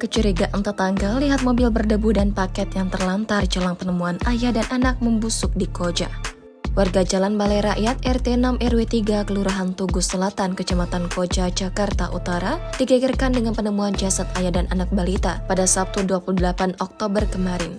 kecurigaan tetangga lihat mobil berdebu dan paket yang terlantar jelang penemuan ayah dan anak membusuk di Koja. Warga Jalan Balai Rakyat RT 6 RW 3 Kelurahan Tugu Selatan, Kecamatan Koja, Jakarta Utara digegerkan dengan penemuan jasad ayah dan anak balita pada Sabtu 28 Oktober kemarin.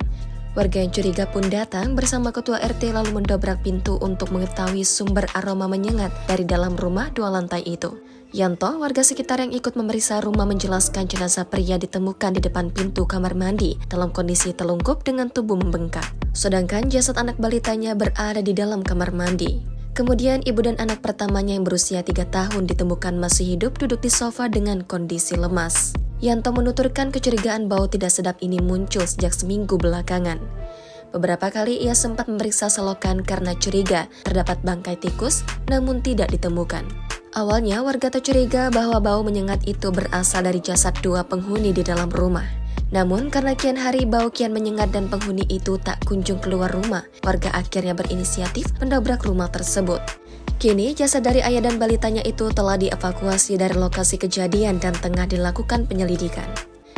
Warga yang curiga pun datang bersama ketua RT lalu mendobrak pintu untuk mengetahui sumber aroma menyengat dari dalam rumah 2 lantai itu. Yanto, warga sekitar yang ikut memeriksa rumah menjelaskan jenazah pria ditemukan di depan pintu kamar mandi dalam kondisi telungkup dengan tubuh membengkak. Sedangkan jasad anak balitanya berada di dalam kamar mandi. Kemudian ibu dan anak pertamanya yang berusia 3 tahun ditemukan masih hidup duduk di sofa dengan kondisi lemas. Yanto menuturkan kecurigaan bau tidak sedap ini muncul sejak seminggu belakangan. Beberapa kali ia sempat memeriksa selokan karena curiga terdapat bangkai tikus, namun tidak ditemukan. Awalnya warga tercuriga bahwa bau menyengat itu berasal dari jasad 2 penghuni di dalam rumah. Namun karena kian hari bau kian menyengat dan penghuni itu tak kunjung keluar rumah, warga akhirnya berinisiatif mendobrak rumah tersebut. Kini jasad dari ayah dan balitanya itu telah dievakuasi dari lokasi kejadian dan tengah dilakukan penyelidikan.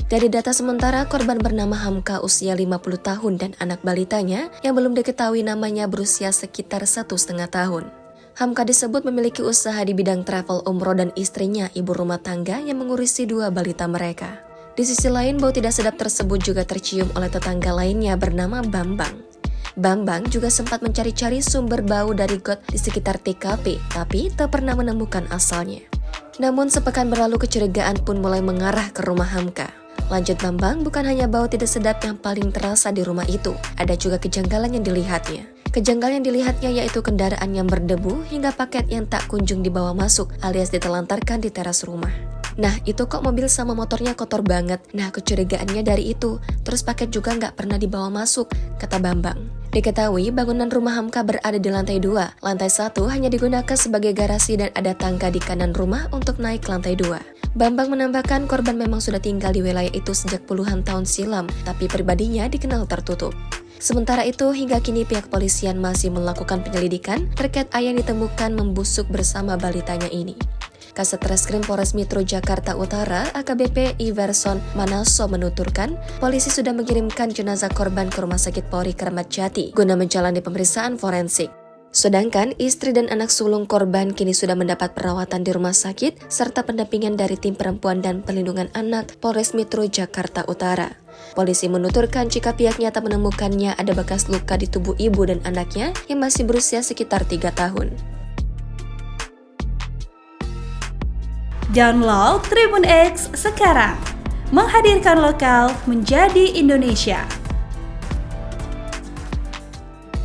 Dari data sementara, korban bernama Hamka usia 50 tahun dan anak balitanya yang belum diketahui namanya berusia sekitar 1,5 tahun. Hamka disebut memiliki usaha di bidang travel umroh dan istrinya ibu rumah tangga yang mengurusi 2 balita mereka. Di sisi lain, bau tidak sedap tersebut juga tercium oleh tetangga lainnya bernama Bambang. Bambang juga sempat mencari-cari sumber bau dari got di sekitar TKP, tapi tak pernah menemukan asalnya. Namun sepekan berlalu kecurigaan pun mulai mengarah ke rumah Hamka. Lanjut Bambang, bukan hanya bau tidak sedap yang paling terasa di rumah itu, ada juga kejanggalan yang dilihatnya. Kejanggalan yang dilihatnya yaitu kendaraan yang berdebu hingga paket yang tak kunjung dibawa masuk alias ditelantarkan di teras rumah. Nah itu kok mobil sama motornya kotor banget. Nah kecurigaannya dari itu. Terus paket juga nggak pernah dibawa masuk, kata Bambang. Diketahui bangunan rumah Hamka berada di lantai 2. Lantai 1 hanya digunakan sebagai garasi dan ada tangga di kanan rumah untuk naik ke lantai 2. Bambang menambahkan korban memang sudah tinggal di wilayah itu sejak puluhan tahun silam, tapi pribadinya dikenal tertutup. Sementara itu, hingga kini pihak kepolisian masih melakukan penyelidikan terkait ayah yang ditemukan membusuk bersama balitanya ini. Kasat Reskrim Polres Metro Jakarta Utara AKBP Iverson Manaso menuturkan, polisi sudah mengirimkan jenazah korban ke Rumah Sakit Polri Kramat Jati guna menjalani pemeriksaan forensik. Sedangkan istri dan anak sulung korban kini sudah mendapat perawatan di rumah sakit serta pendampingan dari tim perempuan dan perlindungan anak Polres Metro Jakarta Utara. Polisi menuturkan jika pihaknya tak menemukannya ada bekas luka di tubuh ibu dan anaknya yang masih berusia sekitar 3 tahun. Download Tribun X sekarang, menghadirkan lokal menjadi Indonesia.